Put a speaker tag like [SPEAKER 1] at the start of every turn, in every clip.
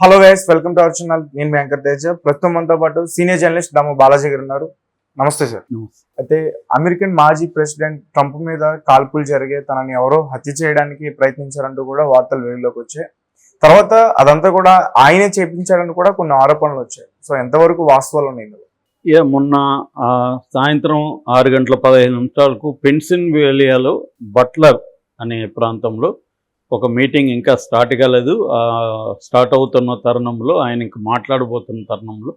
[SPEAKER 1] Hello guys, welcome to our channel. నేను మీ anchor Teja. ప్రస్తుతం మనతో పాటు సీనియర్ జర్నలిస్ట్ దాము బాలాజీ గారు ఉన్నారు. నమస్తే సార్. అయితే అమెరికన్ మాజీ ప్రెసిడెంట్ ట్రంప్ మీద కాల్పులు జరిగే తనని ఎవరో హత్య చేయడానికి ప్రయత్నించారంటూ కూడా వార్తలు వెలుగులోకి వచ్చాయి. తర్వాత అదంతా కూడా ఆయనే చేపించాడని కూడా కొన్ని ఆరోపణలు వచ్చాయి. సో ఎంతవరకు వాస్తవాలు ఉన్నాయి?
[SPEAKER 2] మొన్న సాయంత్రం 6:15 పెన్సిల్వేనియాలో బట్లర్ అనే ప్రాంతంలో ఒక మీటింగ్ ఇంకా స్టార్ట్ కాలేదు. స్టార్ట్ అవుతున్న తరుణంలో, ఆయన ఇంకా మాట్లాడబోతున్న తరుణంలో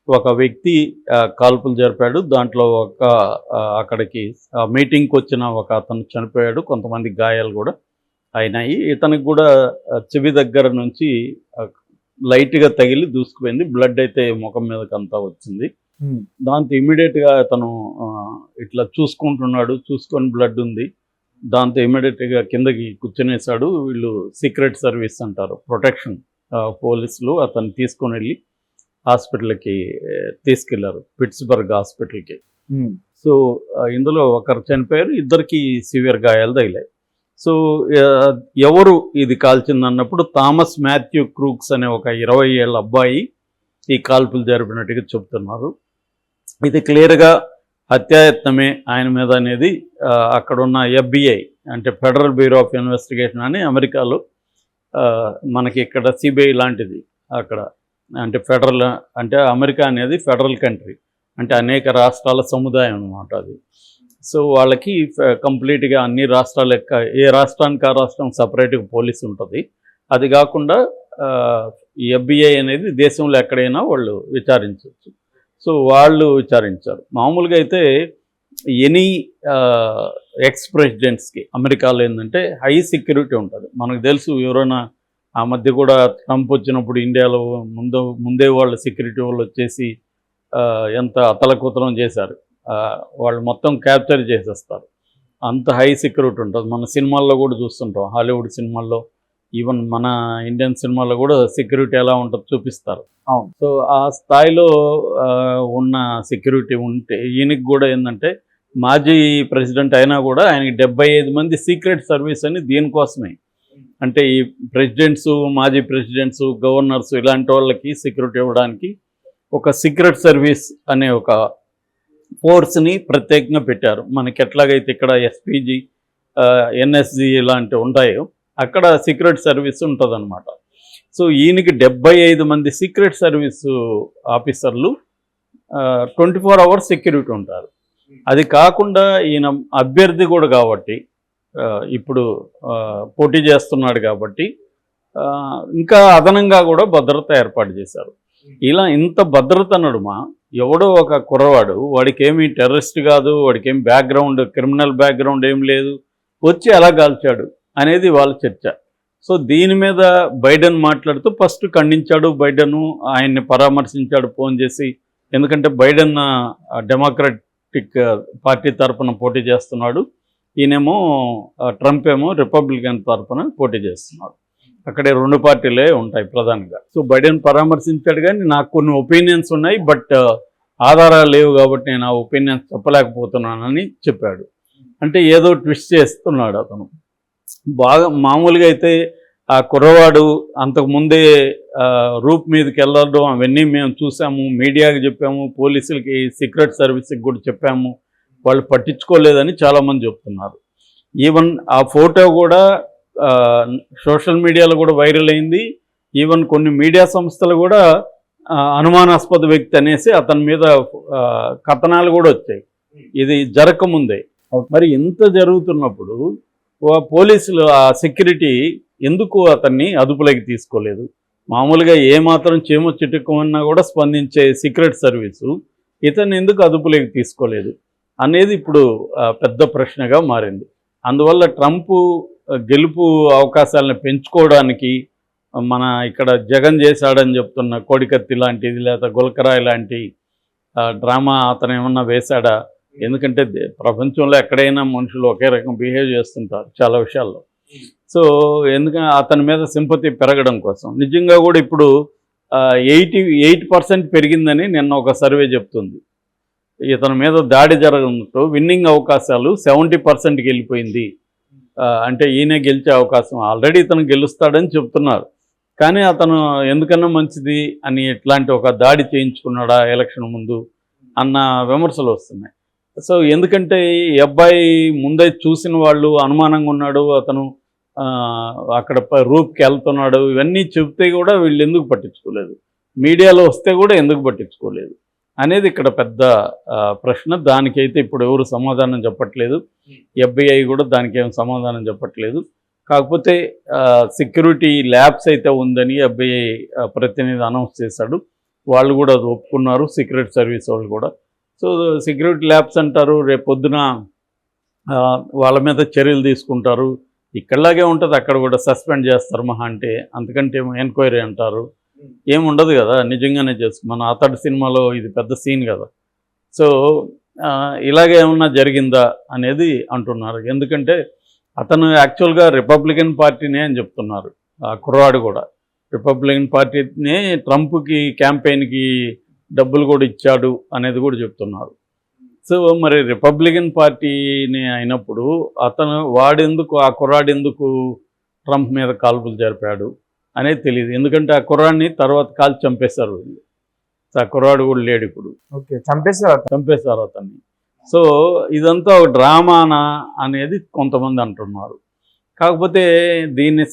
[SPEAKER 2] ఒక వ్యక్తి కాల్పులు జరిపాడు. దాంట్లో అక్కడికి మీటింగ్కి వచ్చిన ఒక అతను చనిపోయాడు. కొంతమంది గాయాలు కూడా అయినాయి. ఇతనికి కూడా చెవి దగ్గర నుంచి లైట్గా తగిలి దూసుకుపోయింది. బ్లడ్ అయితే ముఖం మీదకి అంతా వచ్చింది. దాంతో ఇమీడియట్గా అతను ఇట్లా చూసుకుంటున్నాడు. చూసుకొని బ్లడ్ ఉంది. దాంతో ఇమీడియట్గా కిందకి కూర్చునేసాడు. వీళ్ళు సీక్రెట్ సర్వీస్ అంటారు, ప్రొటెక్షన్ పోలీసులు అతను తీసుకొని వెళ్ళి హాస్పిటల్కి తీసుకెళ్లారు, పిట్స్బర్గ్ హాస్పిటల్కి. సో ఇందులో ఒకరు చనిపోయారు, ఇద్దరికి సివియర్ గాయాలు తగిలాయి. సో ఎవరు ఇది కాల్చిందన్నప్పుడు థామస్ మాథ్యూ క్రూక్స్ అనే ఒక 20 ఏళ్ళ అబ్బాయి ఈ కాల్పులు జరిపినట్టుగా చెప్తున్నారు. ఇది క్లియర్గా హత్యాయత్నమే ఆయన మీద అనేది అక్కడున్న FBI అంటే ఫెడరల్ బ్యూరో ఆఫ్ ఇన్వెస్టిగేషన్ అని అమెరికాలో, మనకి ఇక్కడ CBI లాంటిది అక్కడ. అంటే ఫెడరల్ అంటే అమెరికా అనేది ఫెడరల్ కంట్రీ, అంటే అనేక రాష్ట్రాల సముదాయం అన్నమాట అది. సో వాళ్ళకి కంప్లీట్గా అన్ని రాష్ట్రాల యొక్క ఏ రాష్ట్రానికి ఆ రాష్ట్రం సపరేట్గా పోలీస్ ఉంటుంది. అది కాకుండా FBI అనేది దేశంలో ఎక్కడైనా వాళ్ళు విచారించవచ్చు. సో వాళ్ళు విచారించారు. మామూలుగా అయితే ఎనీ ఎక్స్ ప్రెసిడెంట్స్కి అమెరికాలో ఏంటంటే హై సెక్యూరిటీ ఉంటుంది. మనకు తెలుసు, ఎవరైనా ఆ మధ్య కూడా ట్రంప్ వచ్చినప్పుడు ఇండియాలో ముందే వాళ్ళు సెక్యూరిటీ వాళ్ళు వచ్చేసి ఎంత అతలకుతలం చేశారు. వాళ్ళు మొత్తం క్యాప్చర్ చేసేస్తారు. అంత హై సెక్యూరిటీ ఉంటుంది. మన సినిమాల్లో కూడా చూస్తుంటాం, హాలీవుడ్ సినిమాల్లో, ఈవెన్ మన ఇండియన్ సినిమాలో కూడా సెక్యూరిటీ ఎలా ఉంటుందో చూపిస్తారు. సో ఆ స్థాయిలో ఉన్న సెక్యూరిటీ ఉంటే ఈయనకి కూడా ఏంటంటే మాజీ ప్రెసిడెంట్ అయినా కూడా ఆయనకి 75 మంది సీక్రెట్ సర్వీస్ అని దీనికోసమే. అంటే ఈ ప్రెసిడెంట్స్, మాజీ ప్రెసిడెంట్స్, గవర్నర్స్ ఇలాంటి వాళ్ళకి సెక్యూరిటీ ఇవ్వడానికి ఒక సీక్రెట్ సర్వీస్ అనే ఒక ఫోర్స్ని ప్రత్యేకంగా పెట్టారు. మనకి ఎట్లాగైతే ఇక్కడ SPG, NSG ఇలాంటివి ఉంటాయో అక్కడ సీక్రెట్ సర్వీస్ ఉంటుందన్నమాట. సో ఈయనకి 75 మంది సీక్రెట్ సర్వీసు ఆఫీసర్లు 24 అవర్స్ సెక్యూరిటీ ఉంటారు. అది కాకుండా ఈయన అభ్యర్థి కూడా కాబట్టి, ఇప్పుడు పోటీ చేస్తున్నాడు కాబట్టి ఇంకా అదనంగా కూడా భద్రత ఏర్పాటు చేశారు. ఇలా ఇంత భద్రత నడుమ ఎవడో ఒక కుర్రవాడు, వాడికి ఏమి టెర్రరిస్ట్ కాదు, వాడికి ఏమి బ్యాక్గ్రౌండ్, క్రిమినల్ బ్యాక్గ్రౌండ్ ఏం లేదు, వచ్చి ఎలా కాల్చాడు అనేది వాళ్ళ చర్చ. సో దీని మీద బైడెన్ మాట్లాడుతూ ఫస్ట్ ఖండించాడు. బైడెన్ ఆయన్ని పరామర్శించాడు ఫోన్ చేసి. ఎందుకంటే బైడెన్ డెమోక్రటిక్ పార్టీ తరఫున పోటీ చేస్తున్నాడు, ఈయనేమో ట్రంప్ ఏమో రిపబ్లికన్ తరఫున పోటీ చేస్తున్నాడు. అక్కడే 2 పార్టీలే ఉంటాయి ప్రధానంగా. సో బైడెన్ పరామర్శించాడు, కానీ నాకు కొన్ని ఒపీనియన్స్ ఉన్నాయి, బట్ ఆధారాలు లేవు కాబట్టి నేను ఆ ఒపీనియన్స్ చెప్పలేకపోతున్నానని చెప్పాడు. అంటే ఏదో ట్విస్ట్ చేస్తున్నాడు అతను. బాగా మామూలుగా అయితే ఆ కుర్రవాడు అంతకుముందే రూప్ మీదకి వెళ్ళడం అవన్నీ మేము చూసాము, మీడియాకి చెప్పాము, పోలీసులకి, సీక్రెట్ సర్వీస్కి కూడా చెప్పాము, వాళ్ళు పట్టించుకోలేదని చాలామంది చెప్తున్నారు. ఈవెన్ ఆ ఫోటో కూడా సోషల్ మీడియాలో కూడా వైరల్ అయింది. ఈవెన్ కొన్ని మీడియా సంస్థలు కూడా అనుమానాస్పద వ్యక్తి అనేసి అతని మీద కథనాలు కూడా వచ్చాయి, ఇది జరగకముందే. మరి ఇంత జరుగుతున్నప్పుడు పోలీసులు ఆ సెక్యూరిటీ ఎందుకు అతన్ని అదుపులోకి తీసుకోలేదు? మామూలుగా ఏమాత్రం చేమో చిటుక్కుమన్నా కూడా స్పందించే సీక్రెట్ సర్వీసు ఇతన్ని ఎందుకు అదుపులోకి తీసుకోలేదు అనేది ఇప్పుడు పెద్ద ప్రశ్నగా మారింది. అందువల్ల ట్రంప్ గెలుపు అవకాశాలను పెంచుకోవడానికి మన ఇక్కడ జగన్ చేశాడని చెప్తున్న కోడికత్తి లాంటిది లేదా గుల్కరాయ్ లాంటి డ్రామా అతను ఏమన్నా వేశాడా? ఎందుకంటే ప్రపంచంలో ఎక్కడైనా మనుషులు ఒకే రకం బిహేవ్ చేస్తుంటారు చాలా విషయాల్లో. సో ఎందుకంటే అతని మీద సింపతి పెరగడం కోసం నిజంగా కూడా ఇప్పుడు 88% పెరిగిందని నిన్న ఒక సర్వే చెప్తుంది. ఇతని మీద దాడి జరగడంతో విన్నింగ్ అవకాశాలు 70%కి వెళ్ళిపోయింది. అంటే ఈయన గెలిచే అవకాశం, ఆల్రెడీ ఇతను గెలుస్తాడని చెప్తున్నారు. కానీ అతను ఎందుకన్నా మంచిది అని ఇట్లాంటి ఒక దాడి చేయించుకున్నాడా ఎలక్షన్ ముందు అన్న విమర్శలు వస్తున్నాయి. సో ఎందుకంటే ఈ అబ్బాయి ముందే చూసిన వాళ్ళు అనుమానంగా ఉన్నాడు, అతను అక్కడ రూప్కి వెళ్తున్నాడు, ఇవన్నీ చెప్తే కూడా వీళ్ళు ఎందుకు పట్టించుకోలేదు, మీడియాలో వస్తే కూడా ఎందుకు పట్టించుకోలేదు అనేది ఇక్కడ పెద్ద ప్రశ్న. దానికైతే ఇప్పుడు ఎవరు సమాధానం చెప్పట్లేదు, FBI కూడా దానికి ఏం సమాధానం చెప్పట్లేదు. కాకపోతే సెక్యూరిటీ ల్యాబ్స్ అయితే ఉందని FBI ప్రతినిధి అనౌన్స్ చేశాడు, వాళ్ళు కూడా అది ఒప్పుకున్నారు, సీక్రెట్ సర్వీస్ వాళ్ళు కూడా. సో సెక్యూరిటీ ల్యాబ్స్ అంటారు, రేపు పొద్దున వాళ్ళ మీద చర్యలు తీసుకుంటారు, ఇక్కడలాగే ఉంటుంది, అక్కడ కూడా సస్పెండ్ చేస్తారు మహా అంటే, అంతకంటే ఎంక్వైరీ అంటారు, ఏముండదు కదా, నిజంగానే మన అతడి సినిమాలో ఇది పెద్ద సీన్ కదా. సో ఇలాగే ఏమన్నా జరిగిందా అనేది అంటున్నారు. ఎందుకంటే అతను యాక్చువల్గా రిపబ్లికన్ పార్టీనే అని చెప్తున్నారు, ఆ కుర్రాడు కూడా రిపబ్లికన్ పార్టీనే ట్రంప్కి క్యాంపెయిన్కి డబ్బులు కూడా ఇచ్చాడు అనేది కూడా చెప్తున్నారు. సో మరి రిపబ్లికన్ పార్టీని అయినప్పుడు వాడెందుకు, ఆ కుర్రాడు ఎందుకు ట్రంప్ మీద కాల్పులు జరిపాడు అనేది తెలియదు. ఎందుకంటే ఆ కుర్రాడిని తర్వాత కాల్చి చంపేశారు వీళ్ళు. ఆ కుర్రాడు కూడా లేడు ఇప్పుడు, చంపేశారు అతన్ని. సో ఇదంతా ఒక డ్రామానా అనేది కొంతమంది అంటున్నారు. కాకపోతే దీన్ని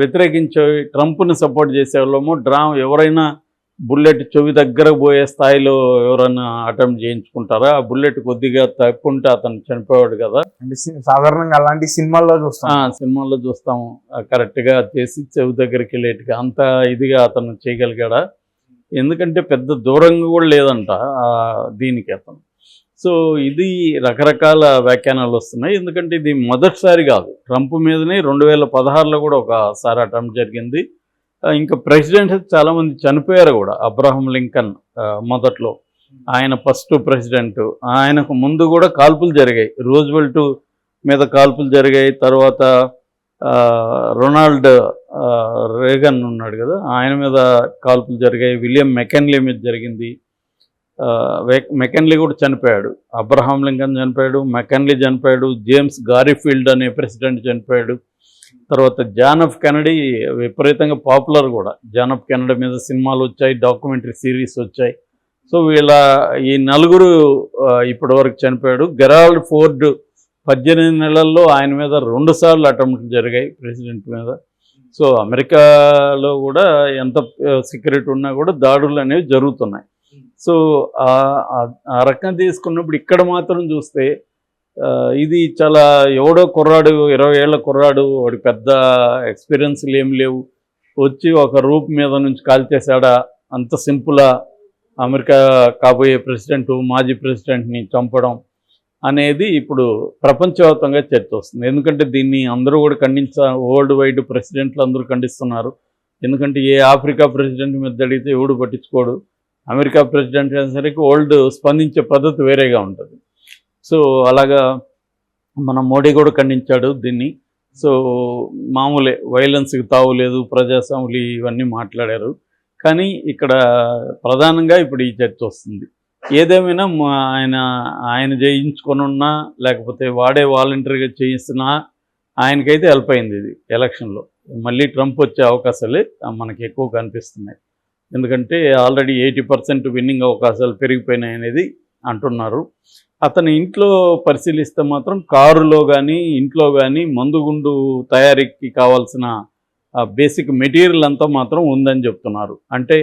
[SPEAKER 2] వ్యతిరేకించే ట్రంప్ని సపోర్ట్ చేసే వాళ్ళము ఎవరైనా బుల్లెట్ చెవి దగ్గర పోయే స్థాయిలో ఎవరైనా అటెంప్ట్ చేయించుకుంటారా, ఆ బుల్లెట్ కొద్దిగా తప్పుంటే అతను చనిపోయాడు కదా.
[SPEAKER 1] అంటే సాధారణంగా అలాంటి సినిమాల్లో
[SPEAKER 2] చూస్తాము కరెక్ట్గా చేసి చెవి దగ్గరికి వెళ్ళేట్టుగా అంత ఇదిగా అతను చేయగలిగాడా, ఎందుకంటే పెద్ద దూరంగా కూడా లేదంట దీనికి అతను. సో ఇది రకరకాల వ్యాఖ్యానాలు వస్తున్నాయి, ఎందుకంటే ఇది మొదటిసారి కాదు, ట్రంప్ మీదనే 2016లో కూడా ఒకసారి అటెంప్ట్ జరిగింది. ఇంకా ప్రెసిడెంట్స్ చాలామంది చనిపోయారు కూడా. అబ్రహం లింకన్ మొదట్లో, ఆయన ఫస్ట్ ప్రెసిడెంట్, ఆయనకు ముందు కూడా కాల్పులు జరిగాయి, రూజ్వెల్ట్ మీద కాల్పులు జరిగాయి, తర్వాత రొనాల్డ్ రేగన్ ఉన్నాడు కదా, ఆయన మీద కాల్పులు జరిగాయి, విలియం మెకెన్లీ మీద జరిగింది. మెకెన్లీ కూడా చనిపోయాడు, అబ్రహాం లింకన్ చనిపోయాడు, మెకెన్లీ చనిపోయాడు, జేమ్స్ గారిఫీల్డ్ అనే ప్రెసిడెంట్ చనిపోయాడు. తర్వాత జాన్ ఎఫ్ కెనడీ విపరీతంగా పాపులర్ కూడా, జాన్ ఎఫ్ కెనడీ మీద సినిమాలు వచ్చాయి, డాక్యుమెంటరీ సిరీస్ వచ్చాయి. సో ఈ నలుగురు ఇప్పటి వరకు చనిపోయాడు. గెరాల్డ్ ఫోర్డ్ 18 నెలల్లో ఆయన మీద 2 సార్లు అటెంప్ట్ జరిగాయి ప్రెసిడెంట్ మీద. సో అమెరికాలో కూడా ఎంత సెక్యూరిటీ ఉన్నా కూడా దాడులు అనేవి జరుగుతున్నాయి. సో ఆ రకంగా తీసుకున్నప్పుడు ఇక్కడ మాత్రం చూస్తే ఇది చాలా ఎవడో కుర్రాడు, 20 ఏళ్ల కుర్రాడు, వాడి పెద్ద ఎక్స్పీరియన్స్లు ఏం లేవు, వచ్చి ఒక రూప్ మీద నుంచి కాల్చేశాడా, అంత సింపులా అమెరికా కాబోయే ప్రెసిడెంట్, మాజీ ప్రెసిడెంట్ని చంపడం అనేది ఇప్పుడు ప్రపంచవ్యాప్తంగా చర్చ వస్తుంది. ఎందుకంటే దీన్ని అందరూ కూడా వరల్డ్ వైడ్ ప్రెసిడెంట్లు అందరూ ఖండిస్తున్నారు. ఎందుకంటే ఏ ఆఫ్రికా ప్రెసిడెంట్ మీద అడిగితే ఎవడు పట్టించుకోడు, అమెరికా ప్రెసిడెంట్ అనేసరికి స్పందించే పద్ధతి వేరేగా ఉంటుంది. సో అలాగా మన మోడీ కూడా ఖండించాడు దీన్ని. సో మామూలే, వైలెన్స్కి తావులేదు, ప్రజాస్వామ్యులు ఇవన్నీ మాట్లాడారు. కానీ ఇక్కడ ప్రధానంగా ఇప్పుడు ఈ చర్చ వస్తుంది. ఏదేమైనా ఆయన జయించుకొనున్నా లేకపోతే వాడే వాలంటరీగా చేయిస్తున్నా ఆయనకైతే హెల్ప్ అయింది ఇది ఎలక్షన్లో. మళ్ళీ ట్రంప్ వచ్చే అవకాశాలే మనకి ఎక్కువ కనిపిస్తున్నాయి, ఎందుకంటే ఆల్రెడీ 80% విన్నింగ్ అవకాశాలు పెరిగిపోయినాయి అనేది అంటున్నారు. అతని ఇంట్లో పరిశీలిస్తే మాత్రం కారులో కానీ ఇంట్లో కానీ మందుగుండు తయారీకి కావాల్సిన బేసిక్ మెటీరియల్ అంతా మాత్రం ఉందని చెప్తున్నారు. అంటే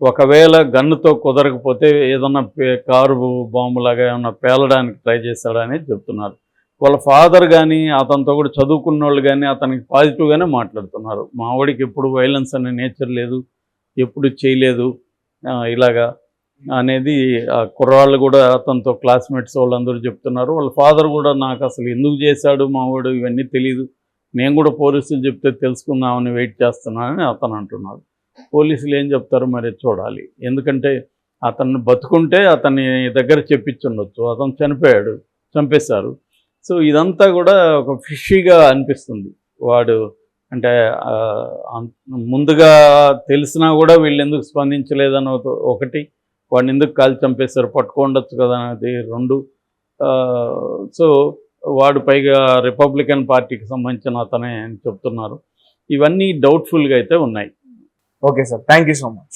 [SPEAKER 2] ఒకవేళ గన్నుతో కుదరకపోతే ఏదన్నా కారు బాంబులాగా ఏమన్నా పేలడానికి ట్రై చేశాడనేది చెప్తున్నారు. వాళ్ళ ఫాదర్ కానీ అతనితో కూడా చదువుకున్న వాళ్ళు కానీ అతనికి పాజిటివ్గానే మాట్లాడుతున్నారు. మా వాడికి ఎప్పుడు వైలెన్స్ అనే నేచర్ లేదు, ఎప్పుడు చేయలేదు ఇలాగా అనేది కుర్రాళ్ళు కూడా అతనితో క్లాస్మేట్స్ వాళ్ళందరూ చెప్తున్నారు. వాళ్ళ ఫాదర్ కూడా నాకు అసలు ఎందుకు చేశాడు మావాడు ఇవన్నీ తెలియదు, నేను కూడా పోలీసులు చెప్తే తెలుసుకుందామని వెయిట్ చేస్తున్నానని అతను అంటున్నాడు. పోలీసులు ఏం చెప్తారు మరి చూడాలి, ఎందుకంటే అతన్ని బతుకుంటే అతని దగ్గర చెప్పించుండొచ్చు, అతను చంపేశారు. సో ఇదంతా కూడా ఒక ఫిషీగా అనిపిస్తుంది. వాడు అంటే ముందుగా తెలిసినా కూడా వీళ్ళు ఎందుకు స్పందించలేదని ఒకటి, వాడిని ఎందుకు కాల్చి చంపేశారు, పట్టుకోండొచ్చు కదా అనేది 2. సో వాడు పైగా రిపబ్లికన్ పార్టీకి సంబంధించిన అతనే అని చెప్తున్నారు. ఇవన్నీ డౌట్ఫుల్గా అయితే ఉన్నాయి.
[SPEAKER 1] Okay sir, thank you so much.